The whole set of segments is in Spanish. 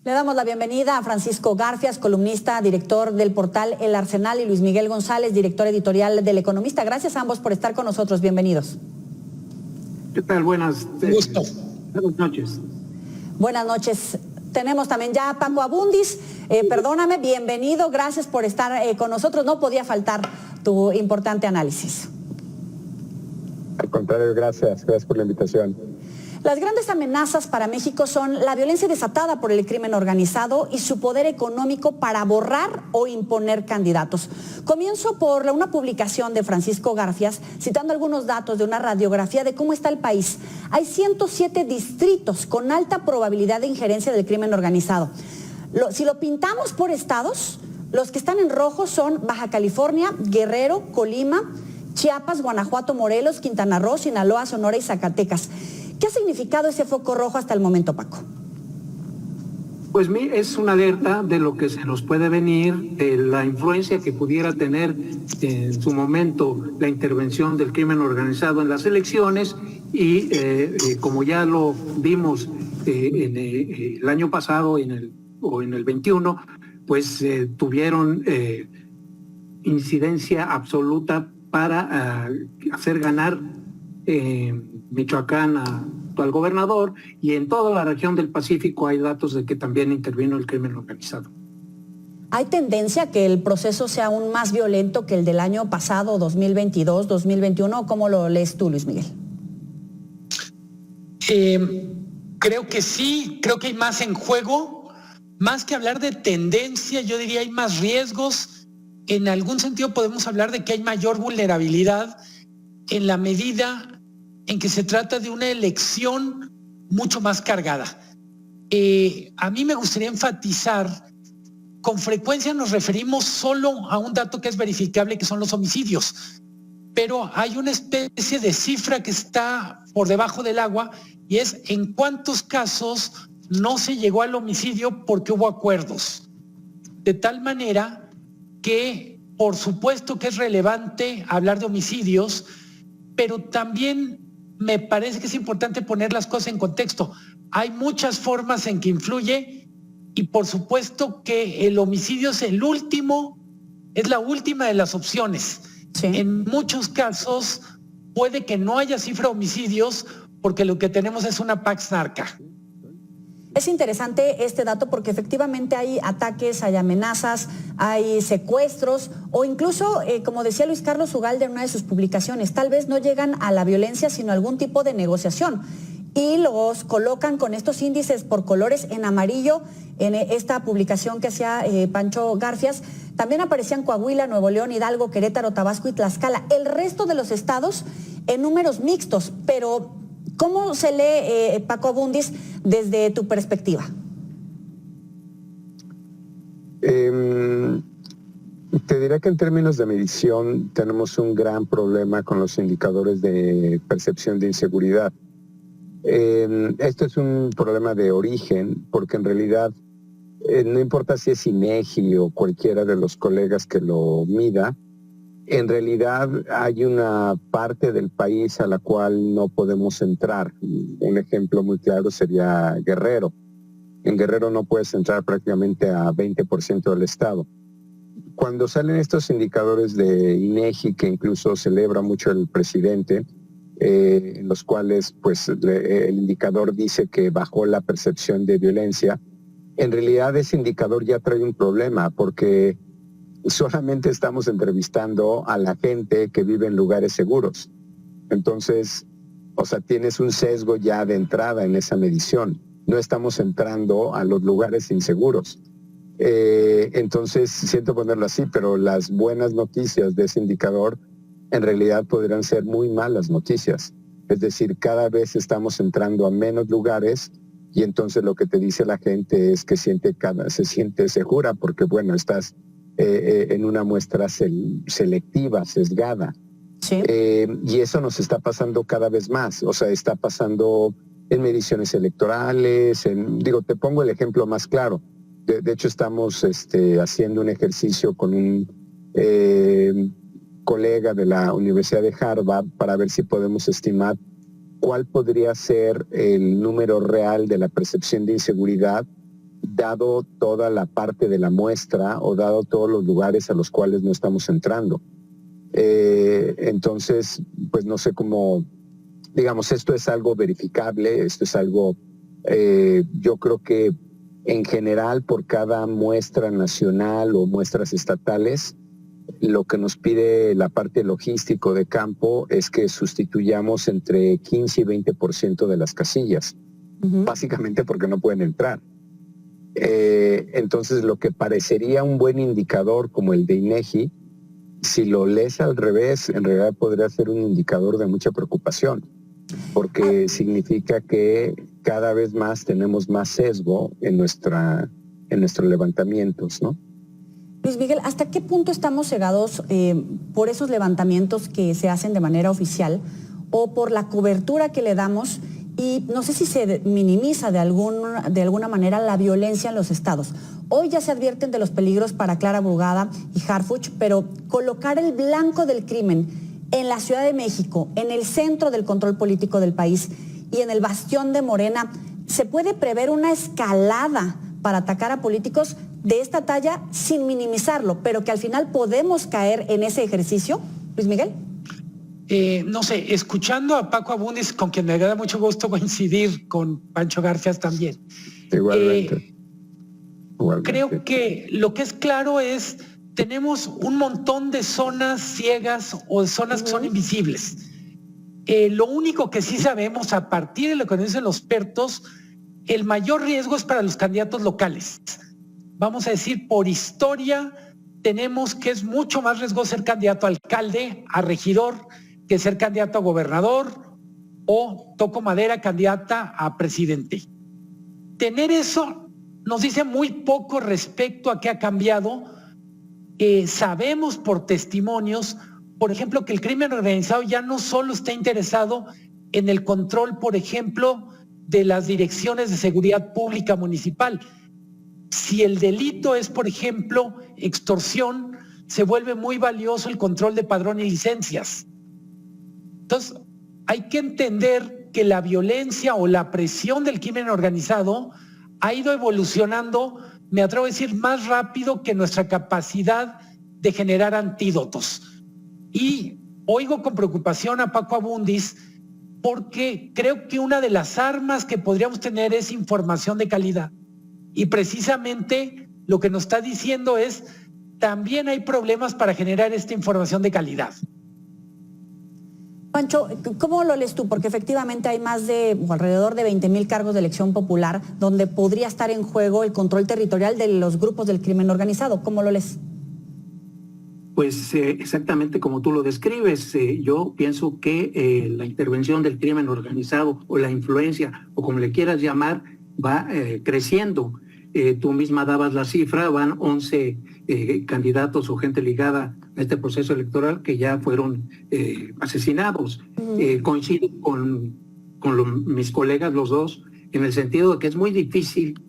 Le damos la bienvenida a Francisco Garfias, columnista, director del portal El Arsenal, y Luis Miguel González, director editorial del Economista. Gracias a ambos por estar con nosotros. Bienvenidos. ¿Qué tal? Buenas noches. Buenas noches. Tenemos también ya a Paco Abundis. Perdóname, bienvenido. Gracias por estar con nosotros. No podía faltar tu importante análisis. Al contrario, gracias por la invitación. Las grandes amenazas para México son la violencia desatada por el crimen organizado y su poder económico para borrar o imponer candidatos. Comienzo por una publicación de Francisco Garfias, citando algunos datos de una radiografía de cómo está el país. Hay 107 distritos con alta probabilidad de injerencia del crimen organizado. Si lo pintamos por estados, los que están en rojo son Baja California, Guerrero, Colima, Chiapas, Guanajuato, Morelos, Quintana Roo, Sinaloa, Sonora y Zacatecas. ¿Qué ha significado ese foco rojo hasta el momento, Paco? Pues es una alerta de lo que se nos puede venir, de la influencia que pudiera tener en su momento la intervención del crimen organizado en las elecciones y como ya lo vimos en el año pasado en el 21, pues tuvieron incidencia absoluta para hacer ganar Michoacán al gobernador, y en toda la región del Pacífico hay datos de que también intervino el crimen organizado. ¿Hay tendencia a que el proceso sea aún más violento que el del año pasado, 2022, 2021? ¿Cómo lo lees tú, Luis Miguel? Creo que sí, creo que hay más en juego. Más que hablar de tendencia, yo diría hay más riesgos. En algún sentido podemos hablar de que hay mayor vulnerabilidad en la medida en que se trata de una elección mucho más cargada. A mí me gustaría enfatizar, con frecuencia nos referimos solo a un dato que es verificable, que son los homicidios, pero hay una especie de cifra que está por debajo del agua, y es en cuántos casos no se llegó al homicidio porque hubo acuerdos. De tal manera que, por supuesto que es relevante hablar de homicidios, pero también me parece que es importante poner las cosas en contexto. Hay muchas formas en que influye, y por supuesto que el homicidio es la última de las opciones. Sí. En muchos casos puede que no haya cifra de homicidios porque lo que tenemos es una pax narca. Es interesante este dato porque efectivamente hay ataques, hay amenazas, hay secuestros o incluso, como decía Luis Carlos Ugalde en una de sus publicaciones, tal vez no llegan a la violencia sino a algún tipo de negociación, y los colocan con estos índices por colores en amarillo en esta publicación que hacía Pancho Garfias. También aparecían Coahuila, Nuevo León, Hidalgo, Querétaro, Tabasco y Tlaxcala. El resto de los estados en números mixtos, pero ¿cómo se lee, Paco Abundis, desde tu perspectiva? Te diría que en términos de medición tenemos un gran problema con los indicadores de percepción de inseguridad. Esto es un problema de origen, porque en realidad no importa si es INEGI o cualquiera de los colegas que lo mida, en realidad hay una parte del país a la cual no podemos entrar. Un ejemplo muy claro sería Guerrero. En Guerrero no puedes entrar prácticamente a 20% del estado. Cuando salen estos indicadores de INEGI, que incluso celebra mucho el presidente, en los cuales pues, el indicador dice que bajó la percepción de violencia, en realidad ese indicador ya trae un problema, porque solamente estamos entrevistando a la gente que vive en lugares seguros. Entonces, o sea, tienes un sesgo ya de entrada en esa medición. No estamos entrando a los lugares inseguros. Entonces, siento ponerlo así, pero las buenas noticias de ese indicador en realidad podrían ser muy malas noticias. Es decir, cada vez estamos entrando a menos lugares, y entonces lo que te dice la gente es que se siente segura porque, bueno, estás en una muestra selectiva, sesgada. Sí. Y eso nos está pasando cada vez más. O sea, está pasando en mediciones electorales. Te pongo el ejemplo más claro. De hecho, estamos haciendo un ejercicio con un colega de la Universidad de Harvard para ver si podemos estimar cuál podría ser el número real de la percepción de inseguridad dado toda la parte de la muestra o dado todos los lugares a los cuales no estamos entrando. Entonces, pues no sé cómo, digamos, esto es algo verificable, esto es algo, yo creo que en general por cada muestra nacional o muestras estatales, lo que nos pide la parte logístico de campo es que sustituyamos entre 15 y 20% de las casillas, básicamente porque no pueden entrar. Entonces, lo que parecería un buen indicador como el de INEGI, si lo lees al revés, en realidad podría ser un indicador de mucha preocupación, porque significa que cada vez más tenemos más sesgo en nuestros levantamientos, ¿no? Luis Miguel, ¿hasta qué punto estamos cegados por esos levantamientos que se hacen de manera oficial o por la cobertura que le damos? Y no sé si se minimiza de alguna manera la violencia en los estados. Hoy ya se advierten de los peligros para Clara Brugada y Harfuch, pero colocar el blanco del crimen en la Ciudad de México, en el centro del control político del país y en el bastión de Morena, ¿se puede prever una escalada para atacar a políticos de esta talla sin minimizarlo, pero que al final podemos caer en ese ejercicio? Luis Miguel. No sé, escuchando a Paco Abundis, con quien me da mucho gusto coincidir, con Pancho Garfias también. Igualmente. Creo que lo que es claro es, tenemos un montón de zonas ciegas o zonas que son invisibles. Lo único que sí sabemos, a partir de lo que nos dicen los expertos, el mayor riesgo es para los candidatos locales. Vamos a decir, por historia, tenemos que es mucho más riesgoso ser candidato a alcalde, a regidor, que ser candidato a gobernador o, toco madera, candidata a presidente. Tener eso nos dice muy poco respecto a qué ha cambiado. Sabemos por testimonios, por ejemplo, que el crimen organizado ya no solo está interesado en el control, por ejemplo, de las direcciones de seguridad pública municipal. Si el delito es, por ejemplo, extorsión, se vuelve muy valioso el control de padrón y licencias. Entonces, hay que entender que la violencia o la presión del crimen organizado ha ido evolucionando, me atrevo a decir, más rápido que nuestra capacidad de generar antídotos. Y oigo con preocupación a Paco Abundis porque creo que una de las armas que podríamos tener es información de calidad. Y precisamente lo que nos está diciendo es, también hay problemas para generar esta información de calidad. Pancho, ¿cómo lo lees tú? Porque efectivamente hay más de o alrededor de 20,000 cargos de elección popular donde podría estar en juego el control territorial de los grupos del crimen organizado. ¿Cómo lo lees? Pues exactamente como tú lo describes. Yo pienso que la intervención del crimen organizado o la influencia, o como le quieras llamar, va creciendo. Tú misma dabas la cifra, van 11 candidatos o gente ligada a este proceso electoral que ya fueron asesinados. Coincido con mis colegas, los dos, en el sentido de que es muy difícil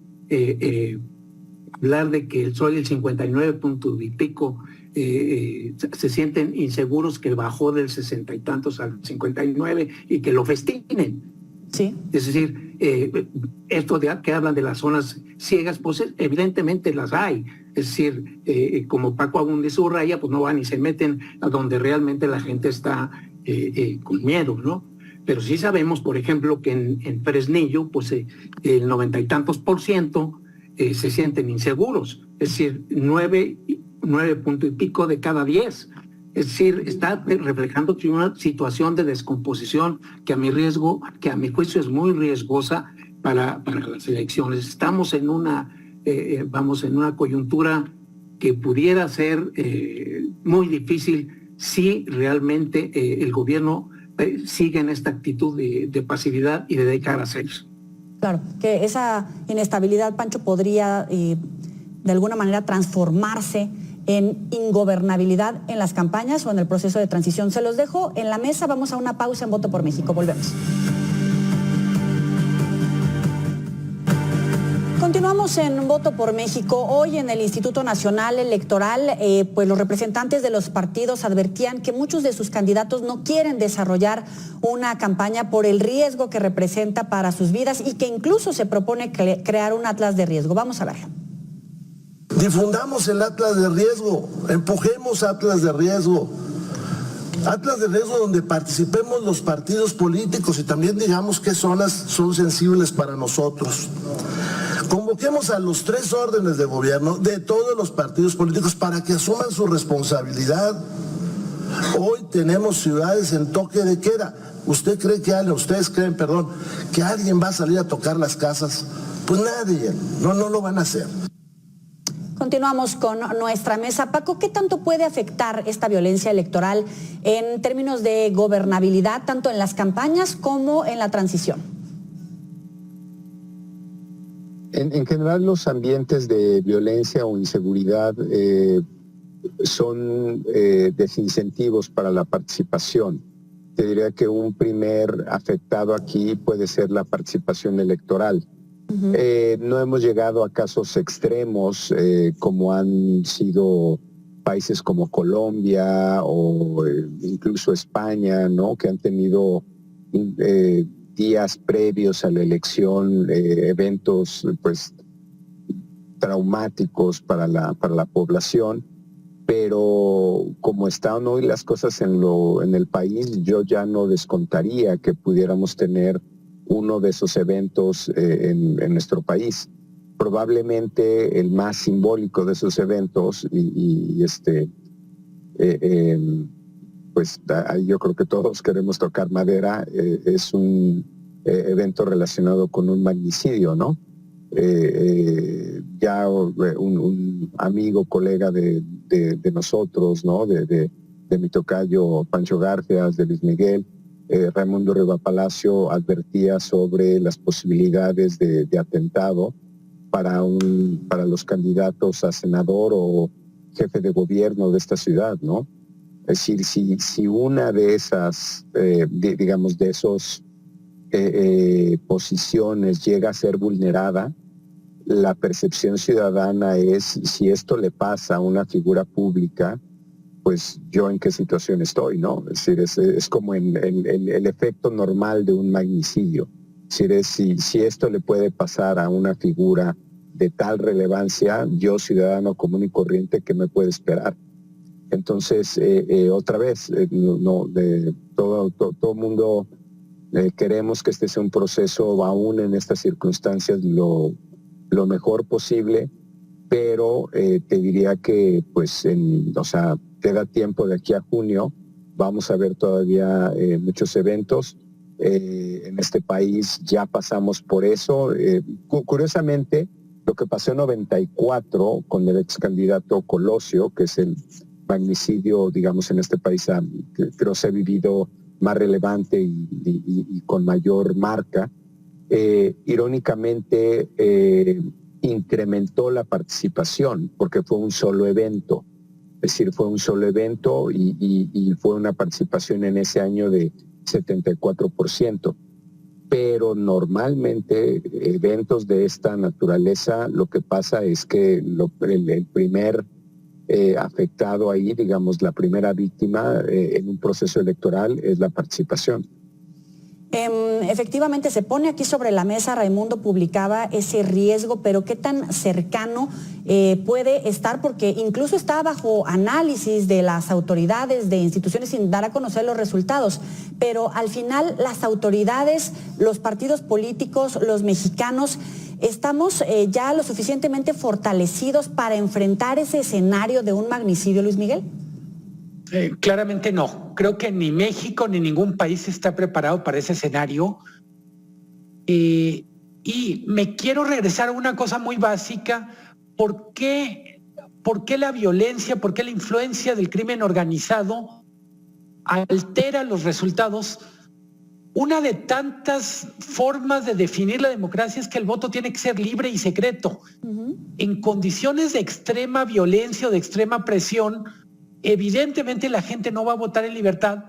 hablar de que el 59 punto y pico se sienten inseguros, que bajó del 60 y tantos al 59 y que lo festinen. Sí. Es decir, esto que hablan de las zonas ciegas, pues evidentemente las hay. Es decir, como Paco Abundis subraya, pues no van y se meten a donde realmente la gente está con miedo, ¿no? Pero sí sabemos, por ejemplo, que en Fresnillo, pues el 90 y tantos % se sienten inseguros. Es decir, 9 punto y pico de cada 10. Es decir, está reflejando una situación de descomposición que a mi juicio es muy riesgosa para las elecciones. Estamos en una coyuntura que pudiera ser muy difícil si realmente el gobierno sigue en esta actitud de pasividad y de dejar hacer. Claro, que esa inestabilidad, Pancho, podría de alguna manera transformarse en ingobernabilidad en las campañas o en el proceso de transición. Se los dejo en la mesa, vamos a una pausa en Voto por México, volvemos. Continuamos en Voto por México. Hoy en el Instituto Nacional Electoral, pues los representantes de los partidos advertían que muchos de sus candidatos no quieren desarrollar una campaña por el riesgo que representa para sus vidas y que incluso se propone crear un atlas de riesgo. Vamos a verlo. Difundamos el atlas de riesgo, empujemos atlas de riesgo. Atlas de riesgo donde participemos los partidos políticos y también digamos qué zonas son sensibles para nosotros. Convoquemos a los 3 órdenes de gobierno de todos los partidos políticos para que asuman su responsabilidad. Hoy tenemos ciudades en toque de queda. Ustedes creen que alguien va a salir a tocar las casas? Pues nadie, no lo van a hacer. Continuamos con nuestra mesa. Paco, ¿qué tanto puede afectar esta violencia electoral en términos de gobernabilidad, tanto en las campañas como en la transición? En general, los ambientes de violencia o inseguridad son desincentivos para la participación. Te diría que un primer afectado aquí puede ser la participación electoral. No hemos llegado a casos extremos como han sido países como Colombia o incluso España, ¿no? Que han tenido días previos a la elección eventos pues traumáticos para la población, pero como están hoy las cosas en el país, yo ya no descontaría que pudiéramos tener uno de esos eventos en nuestro país. Probablemente el más simbólico de esos eventos pues yo creo que todos queremos tocar madera, es un evento relacionado con un magnicidio, ¿no? Ya un amigo, colega de nosotros, ¿no? De mi tocayo Pancho Garfias, de Luis Miguel, Raimundo Riva Palacio advertía sobre las posibilidades de atentado para los candidatos a senador o jefe de gobierno de esta ciudad, ¿no? Es decir, si una de esas, digamos, de esos posiciones llega a ser vulnerada, la percepción ciudadana es, si esto le pasa a una figura pública, pues yo en qué situación estoy, ¿no? Es decir, es como el efecto normal de un magnicidio. Es decir, si esto le puede pasar a una figura de tal relevancia, yo, ciudadano común y corriente, ¿qué me puede esperar? Entonces, otra vez, todo mundo queremos que este sea un proceso, aún en estas circunstancias, lo mejor posible, pero te diría que, pues, queda tiempo de aquí a junio, vamos a ver todavía muchos eventos. En este país ya pasamos por eso. Curiosamente, lo que pasó en 94 con el ex candidato Colosio, que es el magnicidio, digamos, en este país que creo se ha vivido más relevante y con mayor marca, irónicamente incrementó la participación porque fue un solo evento. Es decir, fue un solo evento y fue una participación en ese año de 74%. Pero normalmente eventos de esta naturaleza, lo que pasa es que el primer afectado ahí, digamos, la primera víctima en un proceso electoral es la participación. Efectivamente, se pone aquí sobre la mesa, Raimundo publicaba ese riesgo, pero ¿qué tan cercano puede estar? Porque incluso está bajo análisis de las autoridades, de instituciones, sin dar a conocer los resultados. Pero al final las autoridades, los partidos políticos, los mexicanos, ¿estamos ya lo suficientemente fortalecidos para enfrentar ese escenario de un magnicidio, Luis Miguel? Claramente no. Creo que ni México ni ningún país está preparado para ese escenario. Y me quiero regresar a una cosa muy básica. ¿Por qué la violencia, por qué la influencia del crimen organizado altera los resultados? Una de tantas formas de definir la democracia es que el voto tiene que ser libre y secreto. En condiciones de extrema violencia o de extrema presión, evidentemente la gente no va a votar en libertad,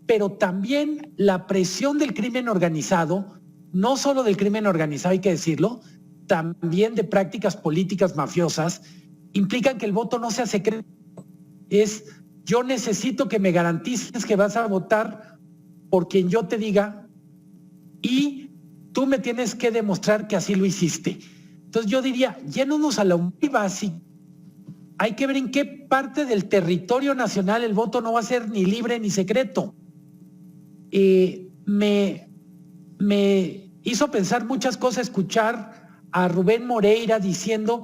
pero también la presión del crimen organizado, no solo del crimen organizado, hay que decirlo, también de prácticas políticas mafiosas, implican que el voto no sea secreto. Es, yo necesito que me garantices que vas a votar por quien yo te diga y tú me tienes que demostrar que así lo hiciste. Entonces yo diría, yéndonos a lo muy básico, hay que ver en qué parte del territorio nacional el voto no va a ser ni libre ni secreto. Me hizo pensar muchas cosas escuchar a Rubén Moreira diciendo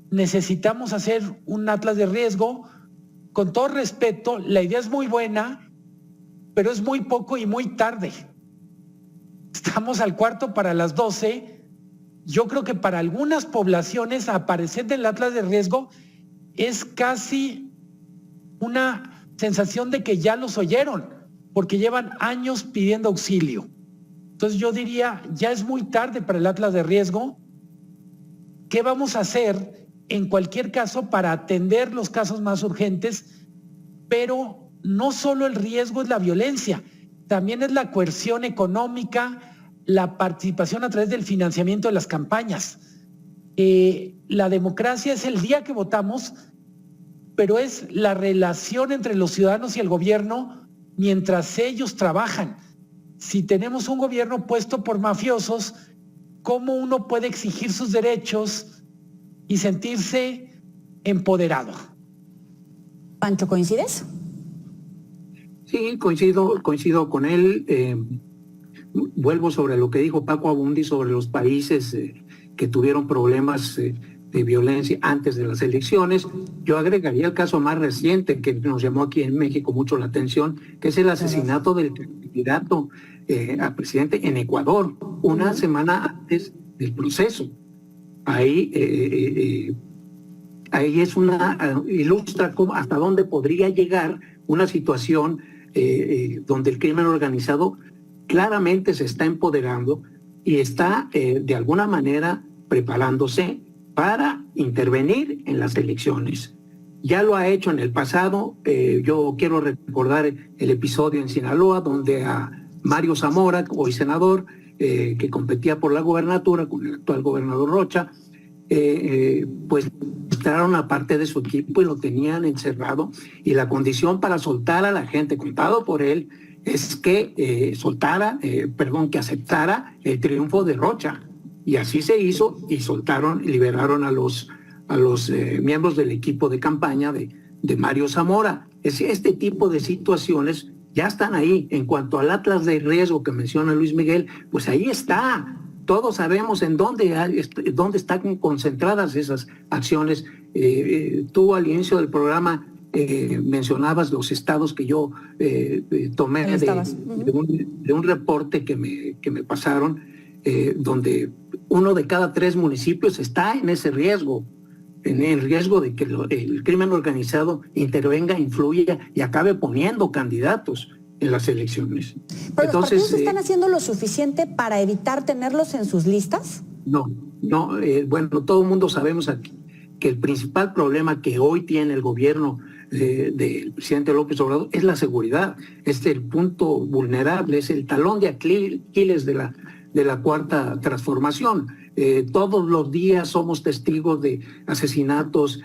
necesitamos hacer un atlas de riesgo. Con todo respeto, la idea es muy buena, pero es muy poco y muy tarde. Estamos al 11:45. Yo creo que para algunas poblaciones aparecer en el atlas de riesgo es casi una sensación de que ya los oyeron, porque llevan años pidiendo auxilio. Entonces yo diría, ya es muy tarde para el atlas de riesgo. ¿Qué vamos a hacer en cualquier caso para atender los casos más urgentes? Pero no solo el riesgo es la violencia, también es la coerción económica, la participación a través del financiamiento de las campañas. La democracia es el día que votamos, pero es la relación entre los ciudadanos y el gobierno mientras ellos trabajan. Si tenemos un gobierno puesto por mafiosos, ¿cómo uno puede exigir sus derechos y sentirse empoderado? Pancho, ¿coincides? Sí, coincido con él. Vuelvo sobre lo que dijo Paco Abundis sobre los países que tuvieron problemas de violencia antes de las elecciones. Yo agregaría el caso más reciente que nos llamó aquí en México mucho la atención, que es el asesinato del candidato a presidente en Ecuador, una semana antes del proceso. Ahí es ilustra hasta dónde podría llegar una situación donde el crimen organizado claramente se está empoderando y está de alguna manera preparándose para intervenir en las elecciones. Ya lo ha hecho en el pasado. Yo quiero recordar el episodio en Sinaloa donde a Mario Zamora, hoy senador, que competía por la gobernatura con el actual gobernador Rocha, pues entraron a parte de su equipo y lo tenían encerrado, y la condición para soltar a la gente, contado por él, es que que aceptara el triunfo de Rocha. Y así se hizo y liberaron a los miembros del equipo de campaña de Mario Zamora. Este tipo de situaciones ya están ahí. En cuanto al atlas de riesgo que menciona Luis Miguel, pues ahí está. Todos sabemos en dónde están concentradas esas acciones. Tú al inicio del programa mencionabas los estados que yo tomé de un reporte que me pasaron, donde 1 de cada 3 municipios está en ese riesgo, en el riesgo de que el crimen organizado intervenga, influya y acabe poniendo candidatos en las elecciones. ¿Pero los partidos están haciendo lo suficiente para evitar tenerlos en sus listas? No. Bueno, todo el mundo sabemos aquí que el principal problema que hoy tiene el gobierno del presidente López Obrador es la seguridad. Es el punto vulnerable, es el talón de Aquiles de la cuarta transformación. Todos los días somos testigos de asesinatos,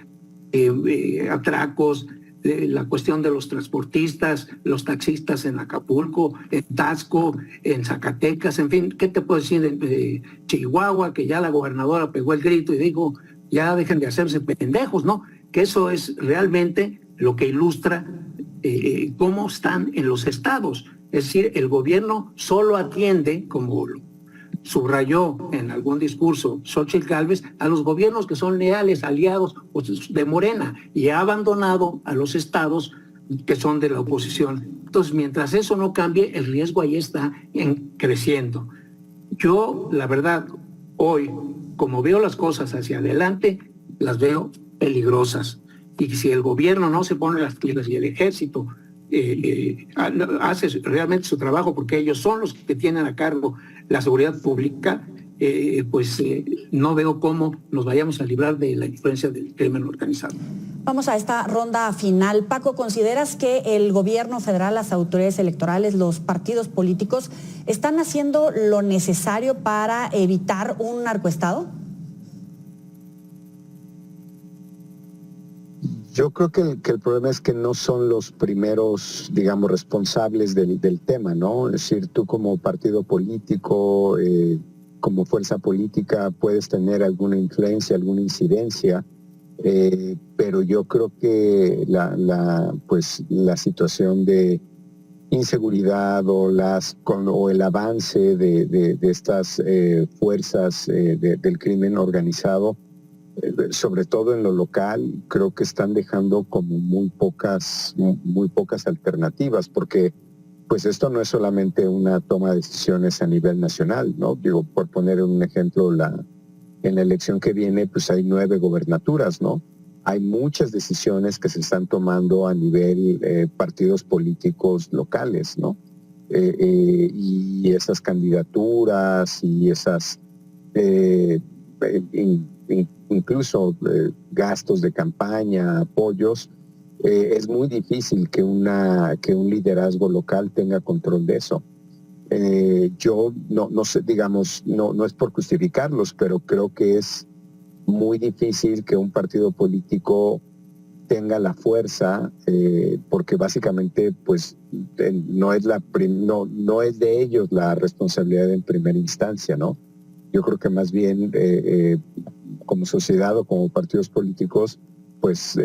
atracos, la cuestión de los transportistas, los taxistas en Acapulco, en Taxco, en Zacatecas, en fin, ¿qué te puedo decir de Chihuahua? Que ya la gobernadora pegó el grito y dijo, ya dejen de hacerse pendejos, ¿no? Que eso es realmente lo que ilustra cómo están en los estados. Es decir, el gobierno solo atiende, como lo subrayó en algún discurso Xóchitl Gálvez, a los gobiernos que son leales, aliados de Morena, y ha abandonado a los estados que son de la oposición. Entonces, mientras eso no cambie, el riesgo ahí está creciendo. Yo, la verdad, hoy, como veo las cosas hacia adelante, las veo peligrosas. Y si el gobierno no se pone las pilas y el ejército hace realmente su trabajo, porque ellos son los que tienen a cargo la seguridad pública, no veo cómo nos vayamos a librar de la influencia del crimen organizado. Vamos a esta ronda final. Paco, ¿consideras que el gobierno federal, las autoridades electorales, los partidos políticos están haciendo lo necesario para evitar un narcoestado? Yo creo que el problema es que no son los primeros, digamos, responsables del tema, ¿no? Es decir, tú como partido político, como fuerza política, puedes tener alguna influencia, alguna incidencia, pero yo creo que la situación de inseguridad o el avance de estas fuerzas del crimen organizado, sobre todo en lo local, creo que están dejando como muy pocas alternativas, porque pues esto no es solamente una toma de decisiones a nivel nacional, ¿no? Digo, por poner un ejemplo, en la elección que viene, pues hay 9 gobernaturas, ¿no? Hay muchas decisiones que se están tomando a nivel partidos políticos locales, ¿no? Y esas candidaturas y esas incluso gastos de campaña, apoyos, es muy difícil que un liderazgo local tenga control de eso. Yo no sé, digamos, no es por justificarlos, pero creo que es muy difícil que un partido político tenga la fuerza, porque básicamente pues no es de ellos la responsabilidad en primera instancia, ¿no? Yo creo que más bien como sociedad o como partidos políticos, pues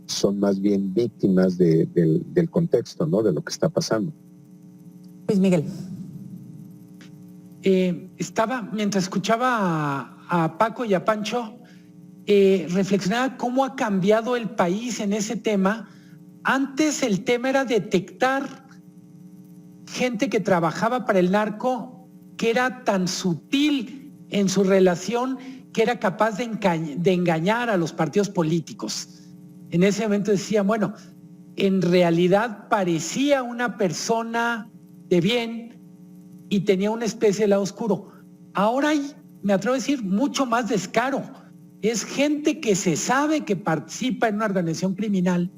son más bien víctimas del contexto, ¿no? De lo que está pasando. Luis Miguel. Mientras escuchaba a Paco y a Pancho, reflexionaba cómo ha cambiado el país en ese tema. Antes el tema era detectar gente que trabajaba para el narco, que era tan sutil en su relación que era capaz de engañar a los partidos políticos. En ese momento decían, bueno, en realidad parecía una persona de bien y tenía una especie de lado oscuro. Ahora hay, me atrevo a decir, mucho más descaro. Es gente que se sabe que participa en una organización criminal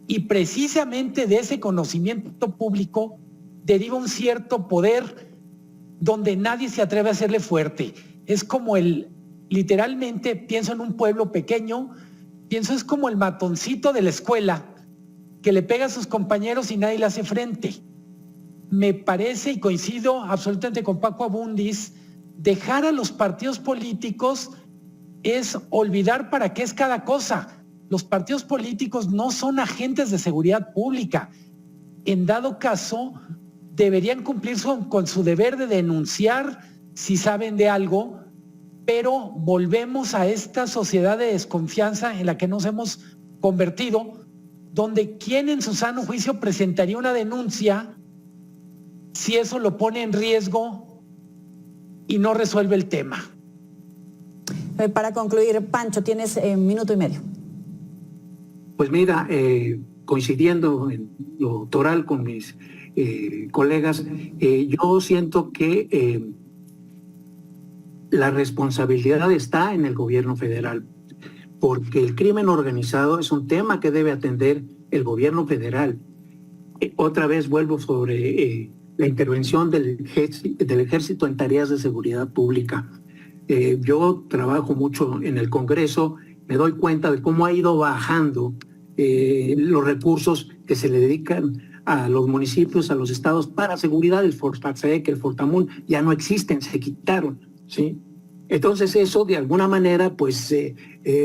y precisamente de ese conocimiento público deriva un cierto poder donde nadie se atreve a hacerle fuerte. Es como literalmente, pienso en un pueblo pequeño, es como el matoncito de la escuela que le pega a sus compañeros y nadie le hace frente. Me parece, y coincido absolutamente con Paco Abundis, dejar a los partidos políticos es olvidar para qué es cada cosa. Los partidos políticos no son agentes de seguridad pública. En dado caso, deberían cumplir con su deber de denunciar si saben de algo, pero volvemos a esta sociedad de desconfianza en la que nos hemos convertido, donde quién en su sano juicio presentaría una denuncia si eso lo pone en riesgo y no resuelve el tema. Para concluir, Pancho, tienes 1 minuto y medio. Pues mira, coincidiendo en lo toral con mis colegas, yo siento que la responsabilidad está en el gobierno federal, porque el crimen organizado es un tema que debe atender el gobierno federal. Otra vez vuelvo sobre la intervención del ejército en tareas de seguridad pública. Yo trabajo mucho en el Congreso, me doy cuenta de cómo ha ido bajando los recursos que se le dedican a los municipios, a los estados para seguridad. El Fortasec, el Fortamun ya no existen, se quitaron, ¿sí? Entonces eso de alguna manera pues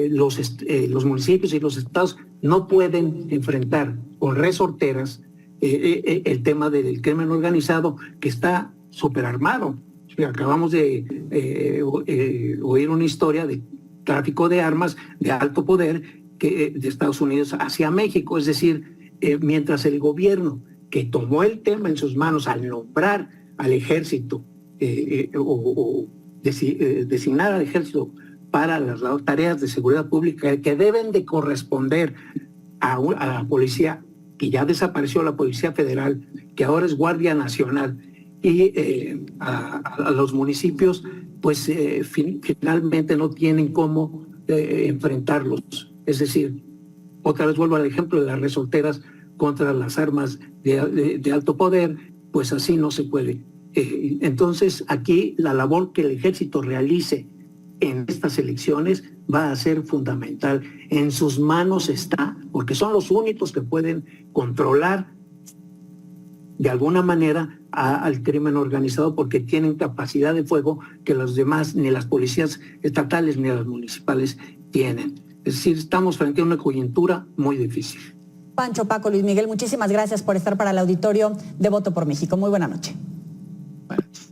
los municipios y los estados no pueden enfrentar con resorteras el tema del crimen organizado, que está súper armado. Acabamos de oír una historia de tráfico de armas de alto poder de Estados Unidos hacia México. Es decir, mientras el gobierno que tomó el tema en sus manos al nombrar al ejército designar al ejército para las tareas de seguridad pública que deben de corresponder a la policía, que ya desapareció la Policía Federal, que ahora es Guardia Nacional, y a los municipios, pues finalmente no tienen cómo enfrentarlos. Es decir, otra vez vuelvo al ejemplo de las resorteras contra las armas de alto poder, pues así no se puede. Entonces aquí la labor que el ejército realice en estas elecciones va a ser fundamental. En sus manos está, porque son los únicos que pueden controlar de alguna manera al crimen organizado, porque tienen capacidad de fuego que los demás, ni las policías estatales ni las municipales tienen. Es decir, estamos frente a una coyuntura muy difícil. Pancho, Paco, Luis Miguel, muchísimas gracias por estar para el auditorio de Voto por México. Muy buena noche.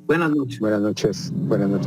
Buenas noches. Buenas noches. Buenas noches.